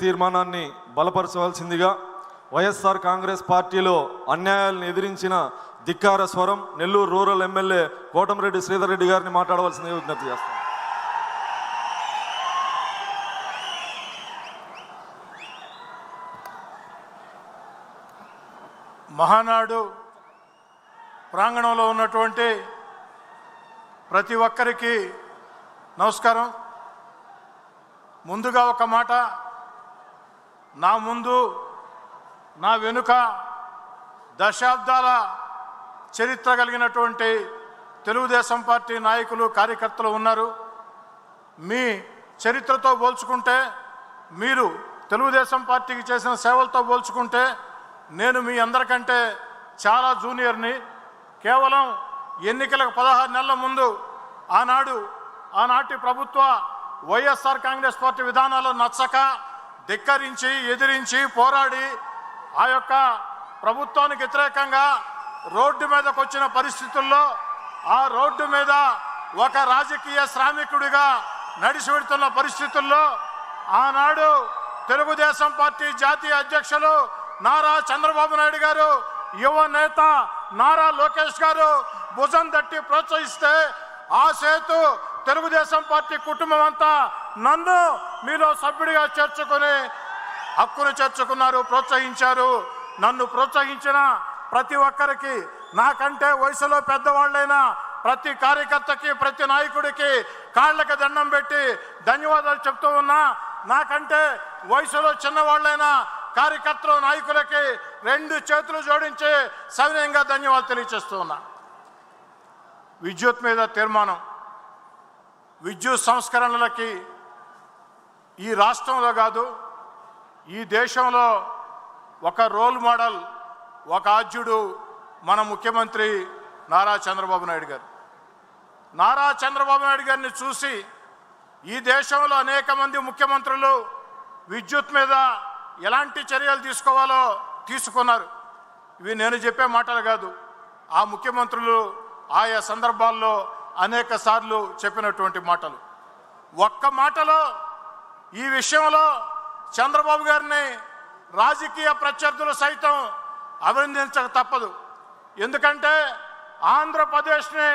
తీర్మానాన్ని బలపరచవలసిందిగా వైఎస్ఆర్ కాంగ్రెస్ పార్టీలో అన్యాయాలను ఎదిరించిన ధిక్కార స్వరం నెల్లూరు రూరల్ ఎమ్మెల్యే కోటమిరెడ్డి శ్రీధర్ రెడ్డి గారిని మాట్లాడవలసిందిగా విజ్ఞప్తి చేస్తాను. మహానాడు ప్రాంగణంలో ఉన్నటువంటి ప్రతి ఒక్కరికి నమస్కారం. ముందుగా ఒక మాట, నా ముందు నా వెనుక దశాబ్దాల చరిత్ర కలిగినటువంటి తెలుగుదేశం పార్టీ నాయకులు కార్యకర్తలు ఉన్నారు. మీ చరిత్రతో పోల్చుకుంటే, మీరు తెలుగుదేశం పార్టీకి చేసిన సేవలతో పోల్చుకుంటే నేను మీ అందరికంటే చాలా జూనియర్ని. కేవలం ఎన్నికలకు 16 నెలల ముందు ఆనాటి ప్రభుత్వ వైఎస్ఆర్ కాంగ్రెస్ పార్టీ విధానాలు నచ్చక ధిక్కరించి ఎదిరించి పోరాడి ఆ యొక్క ప్రభుత్వానికి వ్యతిరేకంగా రోడ్డు మీదకు వచ్చిన పరిస్థితుల్లో ఆ రోడ్డు మీద ఒక రాజకీయ శ్రామికుడిగా నడిచి వెడుతున్న పరిస్థితుల్లో ఆనాడు తెలుగుదేశం పార్టీ జాతీయ అధ్యక్షులు నారా చంద్రబాబు నాయుడు గారు, యువ నేత నారా లోకేష్ గారు భుజం తట్టి ప్రోత్సహిస్తే ఆ సేతు తెలుగుదేశం పార్టీ కుటుంబం అంతా నన్ను మీలో సభ్యుడిగా చేర్చుకుని హక్కును చేర్చుకున్నారు, ప్రోత్సహించారు. నన్ను ప్రోత్సహించిన ప్రతి ఒక్కరికి, నాకంటే వయసులో పెద్దవాళ్ళైనా ప్రతి కార్యకర్తకి, ప్రతి నాయకుడికి కాళ్ళకి దండం పెట్టి ధన్యవాదాలు చెప్తూ ఉన్నా. నాకంటే వయసులో చిన్నవాళ్ళైనా కార్యకర్తలు, నాయకులకి 2 చేతులు జోడించి సవినయంగా ధన్యవాదాలు తెలియజేస్తూ ఉన్నా. విద్యుత్ మీద తీర్మానం, విద్యుత్ సంస్కరణలకి ఈ రాష్ట్రంలో కాదు ఈ దేశంలో ఒక రోల్ మోడల్, ఒక ఆద్యుడు మన ముఖ్యమంత్రి నారా చంద్రబాబు నాయుడు గారు. నారా చంద్రబాబు నాయుడు గారిని చూసి ఈ దేశంలో అనేక మంది ముఖ్యమంత్రులు విద్యుత్ మీద ఎలాంటి చర్యలు తీసుకోవాలో తీసుకున్నారు. ఇవి నేను చెప్పే మాటలు కాదు, ఆ ముఖ్యమంత్రులు ఆయా సందర్భాల్లో అనేక సార్లు చెప్పినటువంటి మాటలు. ఒక్క మాటలో ఈ విషయంలో చంద్రబాబు గారిని రాజకీయ ప్రత్యర్థులు సైతం అభినందించక తప్పదు. ఎందుకంటే ఆంధ్రప్రదేశ్ని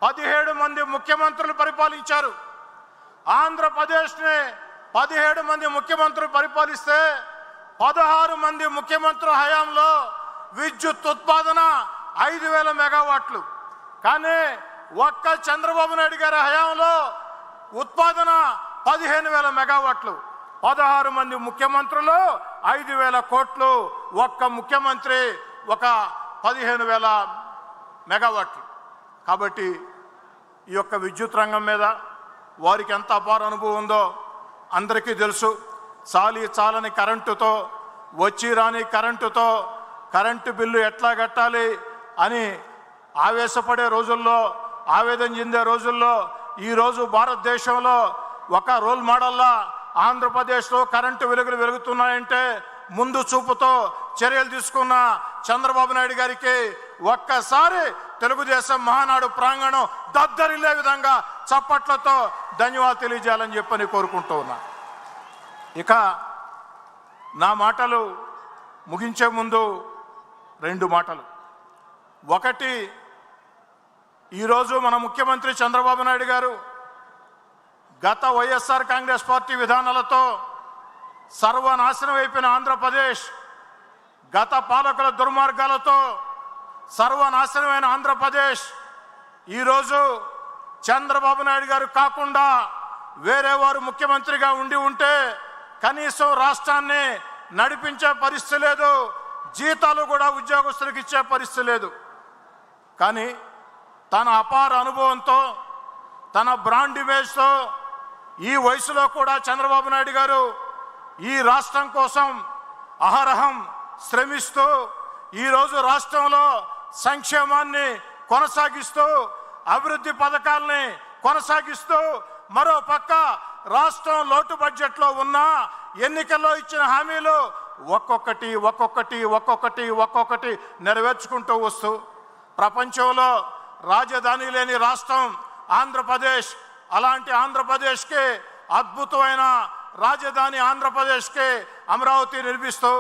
17 మంది ముఖ్యమంత్రులు పరిపాలించారు. ఆంధ్రప్రదేశ్ని 17 మంది ముఖ్యమంత్రులు పరిపాలిస్తే 16 మంది ముఖ్యమంత్రుల హయాంలో విద్యుత్ ఉత్పాదన 5,000 మెగావాట్లు. కానీ ఒక్క చంద్రబాబు నాయుడు గారి హయాంలో ఉత్పాదన 15,000 మెగావాట్లు. 16 మంది ముఖ్యమంత్రులు 5,000 కోట్లు, ఒక్క ముఖ్యమంత్రి ఒక 15,000 మెగావాట్లు. కాబట్టి ఈ యొక్క విద్యుత్ రంగం మీద వారికి ఎంత అపార అనుభవం ఉందో అందరికీ తెలుసు. చాలని కరెంటుతో, వచ్చి రాని కరెంటుతో కరెంటు బిల్లు ఎట్లా కట్టాలి అని ఆవేశపడే రోజుల్లో, ఆవేదన చెందే రోజుల్లో ఈరోజు భారతదేశంలో ఒక రోల్ మోడల్లా ఆంధ్రప్రదేశ్లో కరెంటు వెలుగులు వెలుగుతున్నాయంటే ముందు చూపుతో చర్యలు తీసుకున్న చంద్రబాబు నాయుడు గారికి ఒక్కసారి తెలుగుదేశం మహానాడు ప్రాంగణం దద్దరిల్లే విధంగా చప్పట్లతో ధన్యవాదాలు తెలియజేయాలని చెప్పని కోరుకుంటూ ఉన్నా. ఇక నా మాటలు ముగించే ముందు 2 మాటలు. ఒకటి, ఈరోజు మన ముఖ్యమంత్రి చంద్రబాబు నాయుడు గారు గత వైఎస్ఆర్ కాంగ్రెస్ పార్టీ విధానాలతో సర్వనాశనం అయిపోయిన ఆంధ్రప్రదేశ్, గత పాలకుల దుర్మార్గాలతో సర్వనాశనమైన ఆంధ్రప్రదేశ్ ఈరోజు చంద్రబాబు నాయుడు గారు కాకుండా వేరే వారు ముఖ్యమంత్రిగా ఉంటే కనీసం రాష్ట్రాన్ని నడిపించే పరిస్థితి లేదు, జీతాలు కూడా ఉద్యోగస్తులకు ఇచ్చే పరిస్థితి లేదు. కానీ తన అపార అనుభవంతో, తన బ్రాండ్ ఇమేజ్తో ఈ వయసులో కూడా చంద్రబాబు నాయుడు గారు ఈ రాష్ట్రం కోసం అహరహం శ్రమిస్తూ ఈరోజు రాష్ట్రంలో సంక్షేమాన్ని కొనసాగిస్తూ, అభివృద్ధి పథకాలని కొనసాగిస్తూ, మరో పక్క రాష్ట్రం లోటు బడ్జెట్లో ఉన్న ఎన్నికల్లో ఇచ్చిన హామీలు ఒక్కొక్కటి నెరవేర్చుకుంటూ వస్తూ ప్రపంచంలో రాజధాని లేని రాష్ట్రం ఆంధ్రప్రదేశ్. అలాంటి ఆంధ్రప్రదేశ్కి అద్భుతమైన రాజధాని ఆంధ్రప్రదేశ్కి అమరావతి నిర్మిస్తూ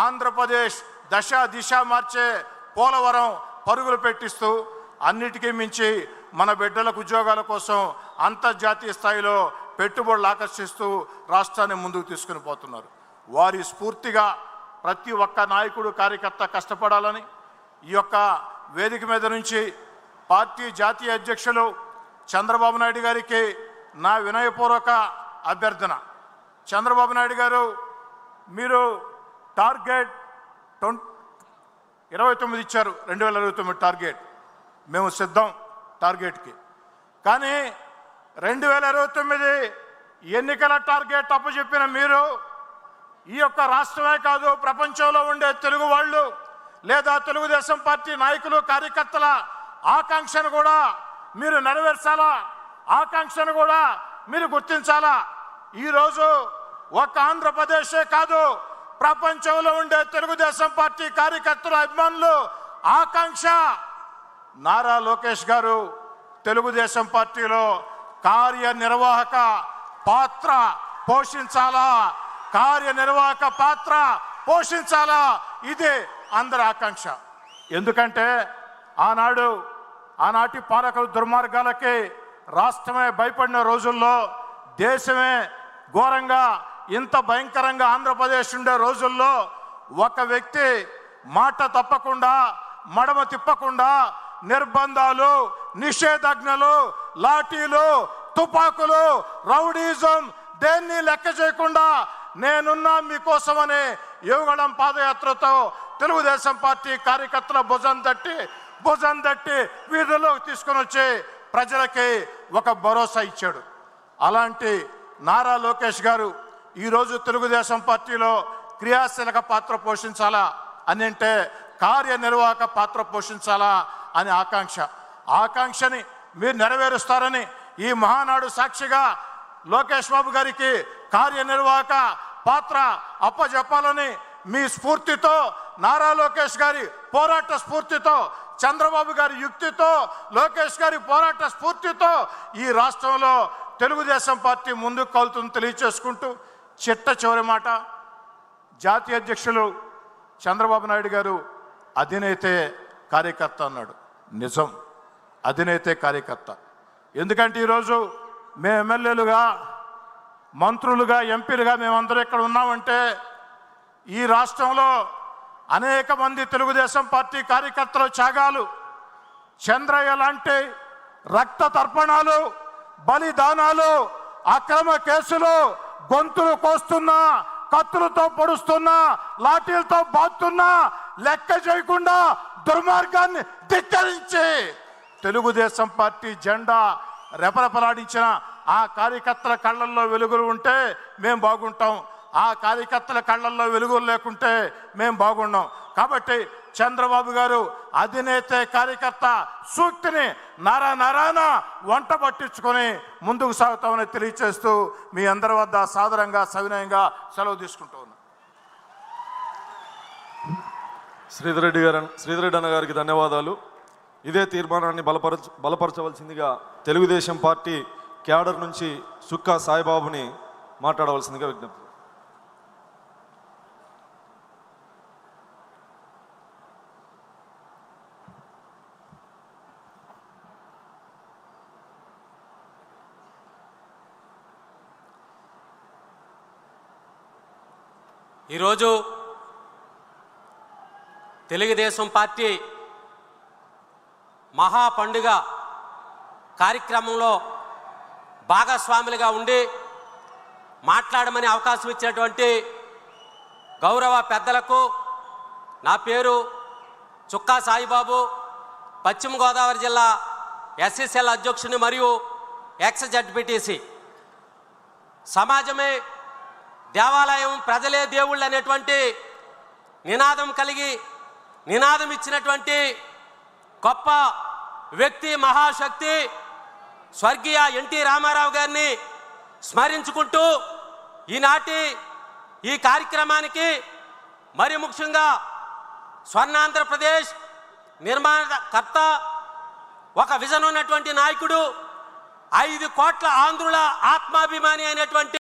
ఆంధ్రప్రదేశ్ దశ దిశ మార్చే పోలవరం పరుగులు పెట్టిస్తూ అన్నిటికీ మించి మన బిడ్డలకు ఉద్యోగాల కోసం అంతర్జాతీయ స్థాయిలో పెట్టుబడులు ఆకర్షిస్తూ రాష్ట్రాన్ని ముందుకు తీసుకుని పోతున్నారు. వారి స్ఫూర్తిగా ప్రతి ఒక్క నాయకుడు కార్యకర్త కష్టపడాలని ఈ యొక్క వేదిక మీద నుంచి పార్టీ జాతీయ అధ్యక్షులు చంద్రబాబు నాయుడు గారికి నా వినయపూర్వక అభ్యర్థన. చంద్రబాబు నాయుడు గారు, మీరు టార్గెట్ 29 ఇచ్చారు, 2029 టార్గెట్. మేము సిద్ధం టార్గెట్కి. కానీ 2029 ఎన్నికల టార్గెట్ అప్పచెప్పిన మీరు ఈ యొక్క రాష్ట్రమే కాదు, ప్రపంచంలో ఉండే తెలుగు వాళ్ళు లేదా తెలుగుదేశం పార్టీ నాయకులు కార్యకర్తల ఆకాంక్షను కూడా మీరు నెరవేర్చాలా, ఆకాంక్షను కూడా మీరు గుర్తించాలా. ఈరోజు ఒక ఆంధ్రప్రదేశే కాదు, ప్రపంచంలో ఉండే తెలుగుదేశం పార్టీ కార్యకర్తల అభిమానులు ఆకాంక్ష నారా లోకేష్ గారు తెలుగుదేశం పార్టీలో కార్యనిర్వాహక పాత్ర పోషించాలా, కార్యనిర్వాహక పాత్ర పోషించాలా. ఇదే అందరి ఆకాంక్ష. ఎందుకంటే ఆనాటి పాలకుల దుర్మార్గాలకి రాష్ట్రమే భయపడిన రోజుల్లో, దేశమే ఘోరంగా ఇంత భయంకరంగా ఆంధ్రప్రదేశ్ ఉండే రోజుల్లో ఒక వ్యక్తి మాట తప్పకుండా, మడమ తిప్పకుండా నిర్బంధాలు, నిషేధాజ్ఞలు, లాఠీలు, తుపాకులు, రౌడీజం దేన్ని లెక్క చేయకుండా నేనున్నా మీకోసమని యువగళం పాదయాత్రతో తెలుగుదేశం పార్టీ కార్యకర్తల భుజం తట్టి వీధుల్లోకి తీసుకొని వచ్చి ప్రజలకి ఒక భరోసా ఇచ్చాడు. అలాంటి నారా లోకేష్ గారు ఈరోజు తెలుగుదేశం పార్టీలో క్రియాశీలక పాత్ర పోషించాలా అని అంటే కార్యనిర్వాహక పాత్ర పోషించాలా అని ఆకాంక్షని మీరు నెరవేరుస్తారని ఈ మహానాడు సాక్షిగా లోకేష్ బాబు గారికి కార్యనిర్వాహక పాత్ర అప్పజెప్పాలని మీ స్ఫూర్తితో, నారా లోకేష్ గారి పోరాట స్ఫూర్తితో, చంద్రబాబు గారి యుక్తితో, లోకేష్ గారి పోరాట స్ఫూర్తితో ఈ రాష్ట్రంలో తెలుగుదేశం పార్టీ ముందుకు కలుతుందని తెలియచేసుకుంటూ, చిట్ట చివరి మాట, జాతీయ అధ్యక్షులు చంద్రబాబు నాయుడు గారు అధినేతే కార్యకర్త అన్నాడు. నిజం, అధినేతే కార్యకర్త. ఎందుకంటే ఈరోజు మేము ఎమ్మెల్యేలుగా, మంత్రులుగా, ఎంపీలుగా మేమందరూ ఇక్కడ ఉన్నామంటే ఈ రాష్ట్రంలో అనేక మంది తెలుగుదేశం పార్టీ కార్యకర్తల త్యాగాలు, చంద్రయ్య లాంటి రక్త తర్పణాలు, బలిదానాలు, అక్రమ కేసులు, గొంతులు కోస్తున్నా, కత్తులతో పొడుస్తున్నా, లాఠీలతో బాతున్నా లెక్క చేయకుండా దుర్మార్గాన్ని ధిక్కరించి తెలుగుదేశం పార్టీ జెండా రెపరెపలాడించిన ఆ కార్యకర్తల కళ్ళల్లో వెలుగులు ఉంటే మేము బాగుంటాం, ఆ కార్యకర్తల కళ్ళల్లో వెలుగులు లేకుంటే మేము బాగున్నాం. కాబట్టి చంద్రబాబు గారు అధినేత కార్యకర్త సూక్తిని నరాన వంట పట్టించుకొని ముందుకు సాగుతామని తెలియచేస్తూ మీ అందరి వద్ద సాదరంగా సవినయంగా సెలవు తీసుకుంటూ ఉన్నాం. శ్రీధర్ అన్న గారికి ధన్యవాదాలు. ఇదే తీర్మానాన్ని బలపరచవలసిందిగా తెలుగుదేశం పార్టీ క్యాడర్ నుంచి సుక్కా సాయిబాబుని మాట్లాడవలసిందిగా విజ్ఞప్తి. ఈరోజు తెలుగుదేశం పార్టీ మహా పండుగ కార్యక్రమంలో భాగస్వాములుగా ఉండి మాట్లాడమని అవకాశం ఇచ్చినటువంటి గౌరవ పెద్దలకు నా పేరు చుక్కా సాయిబాబు, పశ్చిమ గోదావరి జిల్లా ఎస్ఎస్ఎల్ అధ్యక్షుని మరియు ఎక్స్ జడ్పీటీసీ. సమాజమే దేవాలయం, ప్రజలే దేవుళ్ళు అనేటువంటి నినాదం కలిగి నినాదం ఇచ్చినటువంటి గొప్ప వ్యక్తి, మహాశక్తి స్వర్గీయ ఎన్టీ రామారావు గారిని స్మరించుకుంటూ ఈనాటి ఈ కార్యక్రమానికి మరి ముఖ్యంగా స్వర్ణాంధ్రప్రదేశ్ నిర్మాణకర్త, ఒక విజన్ ఉన్నటువంటి నాయకుడు, 5 కోట్ల ఆంధ్రుల ఆత్మాభిమాని అయినటువంటి